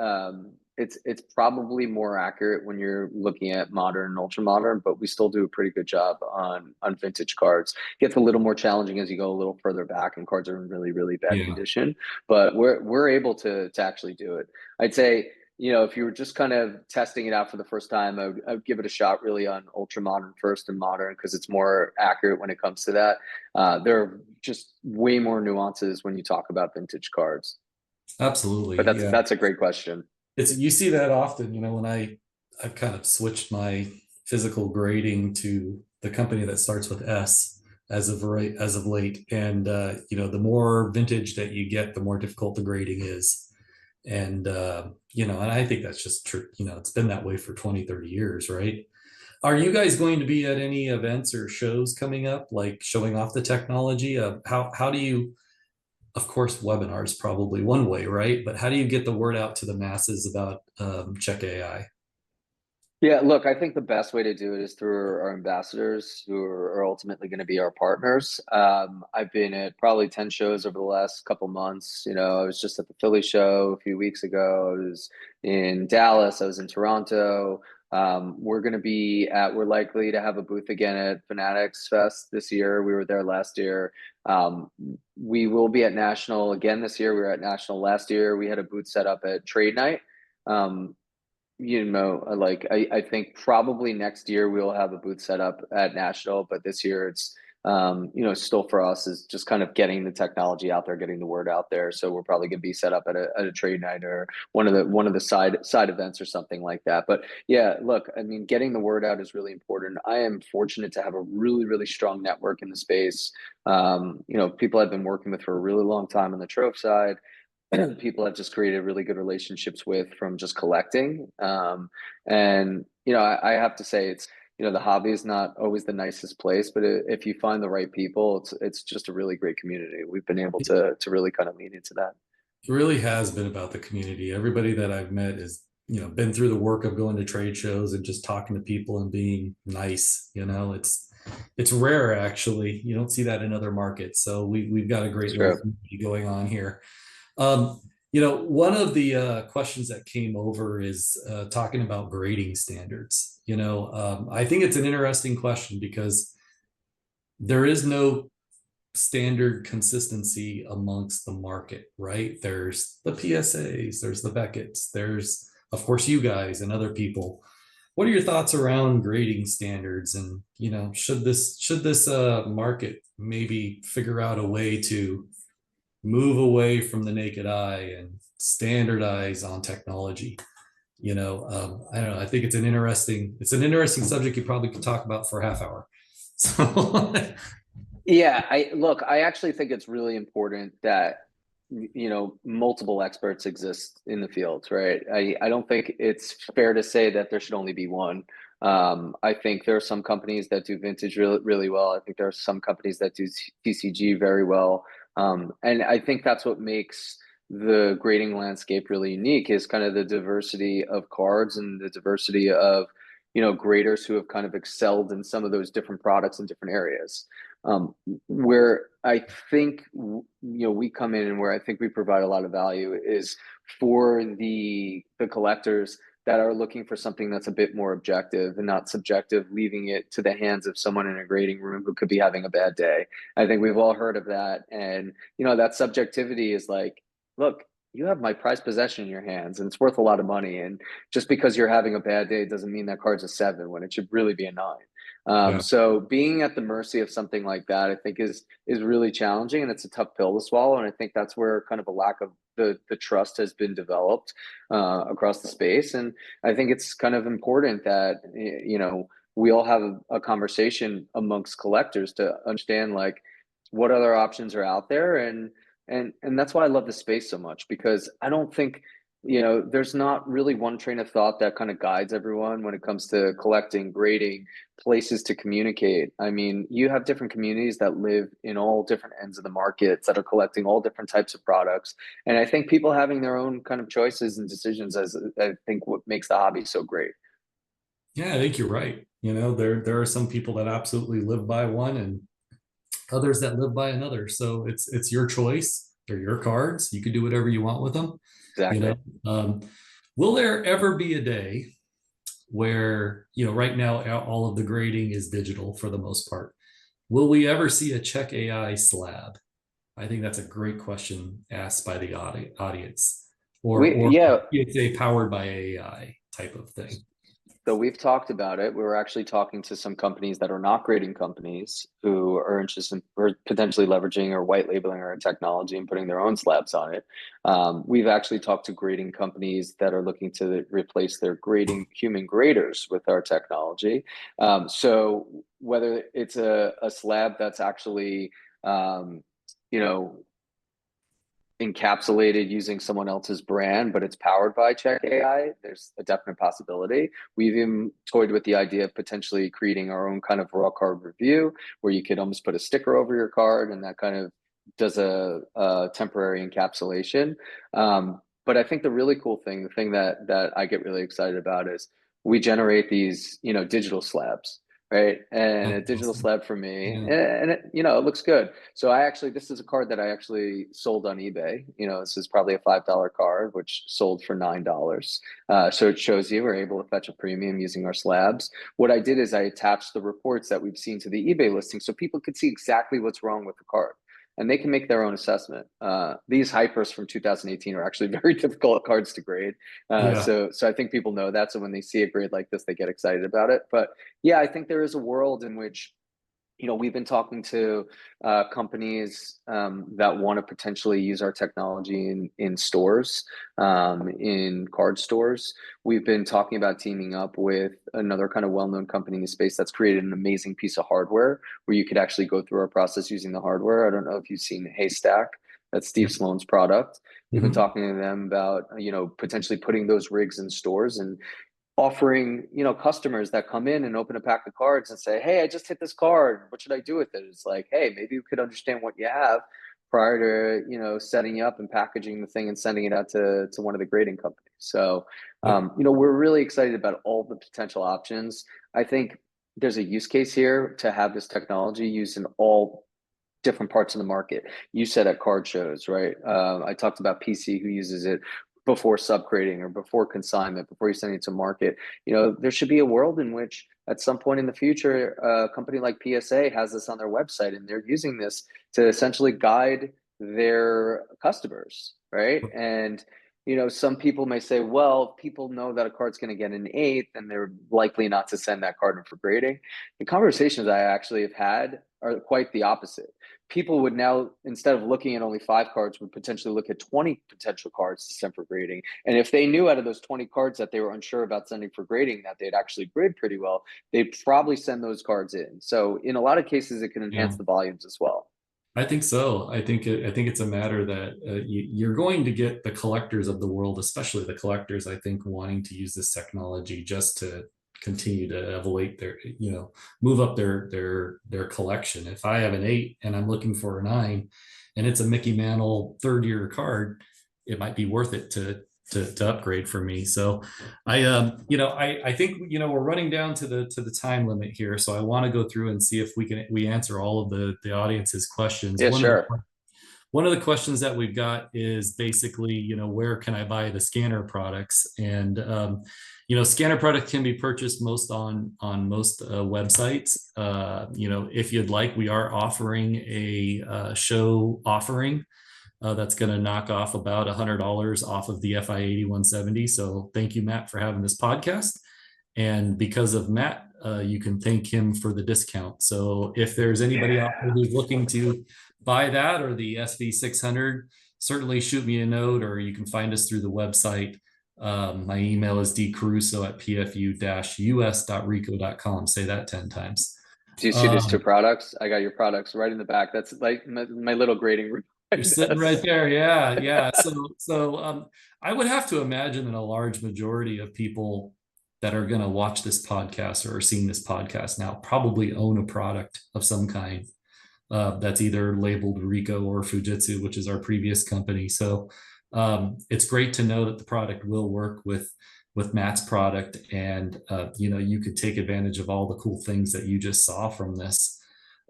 it's probably more accurate when you're looking at modern and ultra modern, but we still do a pretty good job on vintage cards. It gets a little more challenging as you go a little further back, and cards are in really really bad Yeah, condition. But we're able to actually do it. I'd say, if you were just kind of testing it out for the first time, I would give it a shot really on ultra modern first and modern, because it's more accurate when it comes to that. There are just way more nuances when you talk about vintage cards. absolutely. But that's Yeah. that's a great question. It's you see that often, when I've kind of switched my physical grading to the company that starts with S as of late. And the more vintage that you get, the more difficult the grading is. And I think that's just true. It's been that way for 20, 30 years, right? Are you guys going to be at any events or shows coming up, like showing off the technology? How do you, of course, webinars probably one way, right? But how do you get the word out to the masses about Check AI? Yeah, look, I think the best way to do it is through our ambassadors, who are ultimately going to be our partners. I've been at probably 10 shows over the last couple months. I was just at the Philly show a few weeks ago. I was in Dallas. I was in Toronto. We're likely to have a booth again at Fanatics Fest this year. We were there last year. We will be at National again this year. We were at National last year. We had a booth set up at Trade Night. Um, I think probably next year we'll have a booth set up at National, but this year it's still for us is just kind of getting the technology out there, getting the word out there. So we're probably going to be set up at a trade night or one of the side events or something like that. But yeah, look, I mean, getting the word out is really important. I am fortunate to have a really really strong network in the space. People I've been working with for a really long time on the Trove side, people I've just created really good relationships with from just collecting. And I have to say, it's the hobby is not always the nicest place, but if you find the right people, it's just a really great community. We've been able to really kind of lean into that. It really has been about the community. Everybody that I've met is, been through the work of going to trade shows and just talking to people and being nice. It's rare actually. You don't see that in other markets. So we've got a It's great little true. community going on here. One of the questions that came over is talking about grading standards. I think it's an interesting question because there is no standard consistency amongst the market, right? There's the PSAs, there's the Beckett's, there's of course you guys and other people. What are your thoughts around grading standards? And should this market maybe figure out a way to move away from the naked eye and standardize on technology? I don't know. I think it's an interesting subject you probably could talk about for a half hour. So Yeah, I actually think it's really important that multiple experts exist in the field, right? I don't think it's fair to say that there should only be one. I think there are some companies that do vintage really, really well. I think there are some companies that do TCG very well. And I think that's what makes the grading landscape really unique is kind of the diversity of cards and the diversity of, graders who have kind of excelled in some of those different products in different areas. Where I think we come in and where I think we provide a lot of value is for the collectors that are looking for something that's a bit more objective and not subjective, leaving it to the hands of someone in a grading room who could be having a bad day. I think we've all heard of that, and that subjectivity is like, look, you have my prized possession in your hands and it's worth a lot of money, and just because you're having a bad day doesn't mean that card's a 7 when it should really be a 9. yeah, So being at the mercy of something like that, I think is really challenging, and it's a tough pill to swallow. And I think that's where kind of a lack of the trust has been developed across the space. And I think it's kind of important that we all have a conversation amongst collectors to understand like what other options are out there, and that's why I love the space so much, because I don't think there's not really one train of thought that kind of guides everyone when it comes to collecting, grading, places to communicate. I mean, you have different communities that live in all different ends of the markets that are collecting all different types of products. And I think people having their own kind of choices and decisions as I think what makes the hobby so great. yeah, I think you're right. There are some people that absolutely live by one and others that live by another. So it's your choice. They're your cards. You can do whatever you want with them. You know, Exactly. um, will there ever be a day where, right now all of the grading is digital for the most part? Will we ever see a check AI slab? I think that's a great question asked by the audience, or Yeah, it's a powered by AI type of thing. so we've talked about it. We were actually talking to some companies that are not grading companies who are interested in or potentially leveraging or white labeling our technology and putting their own slabs on it. We've actually talked to grading companies that are looking to replace their grading human graders with our technology. So whether it's a slab that's actually you know, encapsulated using someone else's brand, but it's powered by Check AI, there's a definite possibility. We've even toyed with the idea of potentially creating our own kind of raw card review where you could almost put a sticker over your card and that kind of does a temporary encapsulation. But I think the really cool thing, the thing that I get really excited about is we generate these, digital slabs, right? And That's a digital awesome. slab for me, Yeah. and it looks good. So this is a card that I actually sold on eBay. This is probably a $5 card, which sold for $9. So it shows you we're able to fetch a premium using our slabs. What I did is I attached the reports that we've seen to the eBay listing so people could see exactly what's wrong with the card. And they can make their own assessment. These hypers from 2018 are actually very difficult cards to grade. Yeah. So I think people know that. So when they see a grade like this, they get excited about it. But yeah, I think there is a world in which we've been talking to companies that want to potentially use our technology in stores, in card stores. We've been talking about teaming up with another kind of well-known company in the space that's created an amazing piece of hardware where you could actually go through our process using the hardware. I don't know if you've seen Haystack. That's Steve Yep. Sloan's product. We've been Mhm. talking to them about, potentially putting those rigs in stores and offering customers that come in and open a pack of cards and say, hey, I just hit this card, what should I do with it? It's like, hey, maybe you could understand what you have prior to setting you up and packaging the thing and sending it out to one of the grading companies. So Yep. we're really excited about all the potential options. I think there's a use case here to have this technology used in all different parts of the market. You said at card shows, right? I talked about PC who uses it before subgrading or before consignment, before you send it to market. There should be a world in which at some point in the future, a company like PSA has this on their website, and they're using this to essentially guide their customers, right? And some people may say, well, people know that a card's going to get an eighth, and they're likely not to send that card in for grading. The conversations I actually have had are quite the opposite. People would now, instead of looking at only 5 cards, would potentially look at 20 potential cards to send for grading. And if they knew out of those 20 cards that they were unsure about sending for grading, that they'd actually grade pretty well, they'd probably send those cards in. So in a lot of cases, it can Yeah. enhance the volumes as well. I think so. I think it's a matter that you're going to get the collectors of the world, especially the collectors, I think, wanting to use this technology just to continue to elevate their, move up their collection. If I have an 8 and I'm looking for a 9, and it's a Mickey Mantle third year card, it might be worth it to upgrade for me. So I think we're running down to the time limit here. So I want to go through and see if we answer all of the audience's questions. Yeah, sure. One of the questions that we've got is basically, where can I buy the scanner products? And scanner products can be purchased on most websites. If you'd like, we are offering a show offering that's going to knock off about $100 off of the FI 8170. So thank you, Matt, for having this podcast. And because of Matt, you can thank him for the discount. So if there's anybody out there who's looking to buy that or the SV600, certainly shoot me a note, or you can find us through the website. My email is dcrusoe@pfu-us.ricoh.com. Say that 10 times. Do you see these 2 products? I got your products right in the back. That's like my little grading room. You're sitting right there. Yeah. Yeah. So I would have to imagine that a large majority of people that are going to watch this podcast or are seeing this podcast now probably own a product of some kind that's either labeled Ricoh or Fujitsu, which is our previous company. So it's great to know that the product will work with Matt's product, and you could take advantage of all the cool things that you just saw from this.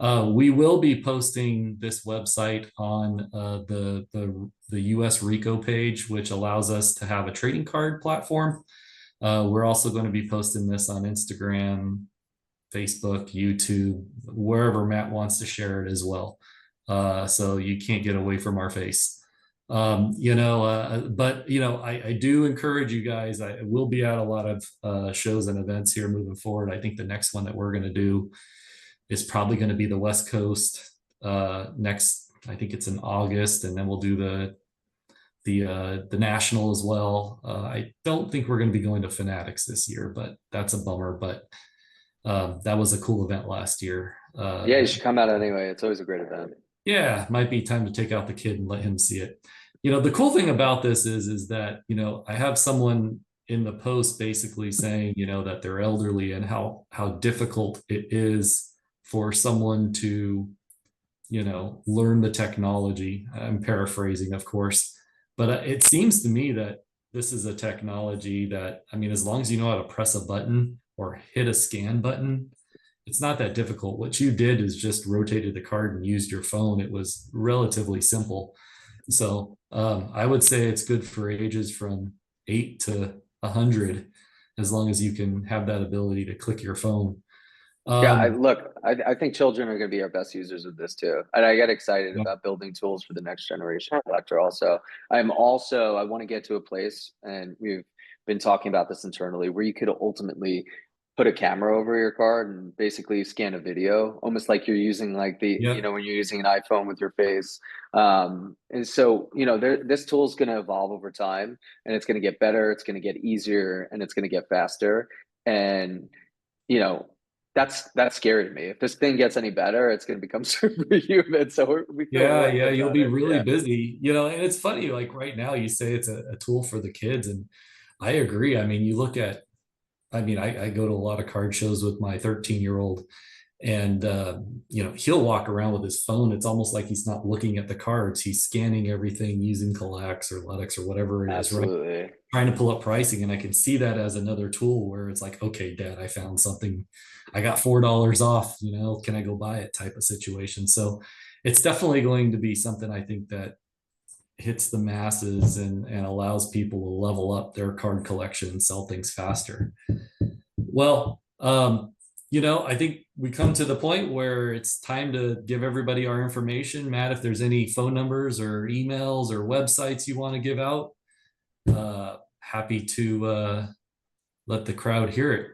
We will be posting this website on the US Ricoh page, which allows us to have a trading card platform. We're also going to be posting this on Instagram, Facebook, YouTube, wherever Matt wants to share it as well. So you can't get away from our face. I do encourage you guys. I will be at a lot of shows and events here moving forward. I think the next one that we're going to do is probably going to be the West Coast next. I think it's in August, and then we'll do the national as well. I don't think we're going to be going to Fanatics this year, but that's a bummer. But that was a cool event last year. Yeah, you should come out anyway. It's always a great event. Yeah, might be time to take out the kid and let him see it. The cool thing about this is that I have someone in the post basically saying that they're elderly and how difficult it is for someone to learn the technology. I'm paraphrasing, of course, but it seems to me that this is a technology that, as long as you know how to press a button or hit a scan button, it's not that difficult. What you did is just rotated the card and used your phone. It was relatively simple. So I would say it's good for ages from 8 to 100, as long as you can have that ability to click your phone. I think children are going to be our best users of this too. And I get excited Yeah. about building tools for the next generation collector also. I want to get to a place, and we've been talking about this internally, where you could ultimately put a camera over your card and basically scan a video, almost like you're using like Yeah. when you're using an iPhone with your face. And so, this tool is going to evolve over time, and it's going to get better. It's going to get easier, and it's going to get faster. And, you know, that's scary to me. If this thing gets any better, it's going to become superhuman. So we feel a Yeah, little yeah, bit you'll about be it. really Yeah, busy, and it's funny, like right now you say it's a tool for the kids, and I agree. You look at, I go to a lot of card shows with my 13-year-old, and he'll walk around with his phone. It's almost like he's not looking at the cards. He's scanning everything using Collax or Ledex or whatever it is, right? absolutely. Trying to pull up pricing, and I can see that as another tool where it's like, okay, Dad, I found something. I got $4 off. Can I go buy it? Type of situation. So it's definitely going to be something I think that hits the masses and allows people to level up their card collection and sell things faster. Well, I think we come to the point where it's time to give everybody our information. Matt, if there's any phone numbers or emails or websites you want to give out, happy to let the crowd hear it.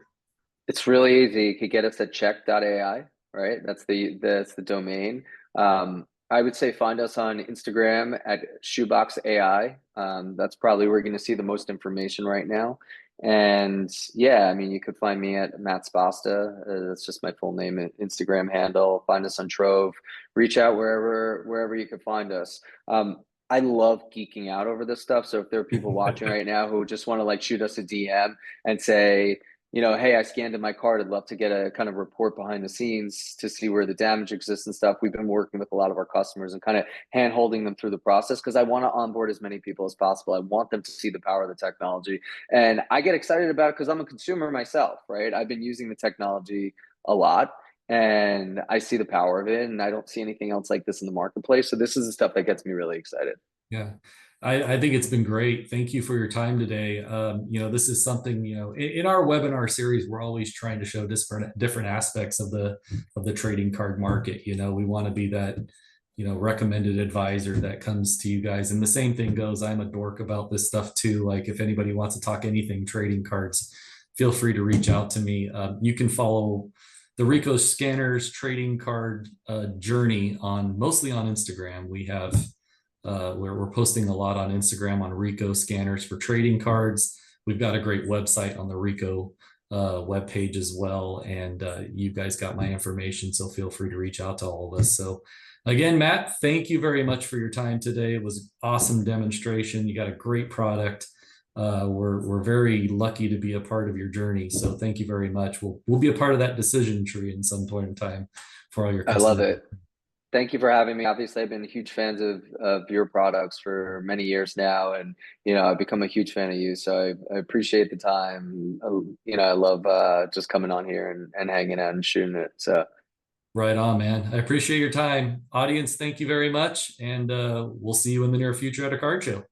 It's really easy. You could get us at check.ai, right? That's the domain. I would say find us on Instagram at Shoebox AI. That's probably where you're going to see the most information right now. And yeah, I mean, you could find me at Matt Spasta. That's just my full name and Instagram handle. Find us on Trove. Reach out wherever you could find us. I love geeking out over this stuff. So if there are people watching right now who just want to like shoot us a DM and say, hey, I scanned in my card. I'd love to get a kind of report behind the scenes to see where the damage exists and stuff. We've been working with a lot of our customers and kind of hand holding them through the process because I want to onboard as many people as possible. I want them to see the power of the technology. And I get excited about it because I'm a consumer myself, right? I've been using the technology a lot and I see the power of it and I don't see anything else like this in the marketplace. So this is the stuff that gets me really excited. Yeah, I think it's been great. Thank you for your time today. This is something, in our webinar series, we're always trying to show different aspects of the trading card market. We want to be that, recommended advisor that comes to you guys. And the same thing goes, I'm a dork about this stuff too. Like if anybody wants to talk anything trading cards, feel free to reach out to me. You can follow the Ricoh Scanners trading card journey mostly on Instagram. We have where we're posting a lot on Instagram on Ricoh scanners for trading cards. We've got a great website on the Ricoh webpage as well. And you guys got my information, so feel free to reach out to all of us. So again, Matt, thank you very much for your time today. It was an awesome demonstration. You got a great product. We're very lucky to be a part of your journey. So thank you very much. We'll be a part of that decision tree in some point in time for all your I love customers. it. Thank you for having me. Obviously, I've been huge fans of your products for many years now, and I've become a huge fan of you. So I appreciate the time. I love just coming on here and hanging out and shooting it. So Right on, man. I appreciate your time. Audience, thank you very much. And we'll see you in the near future at a card show.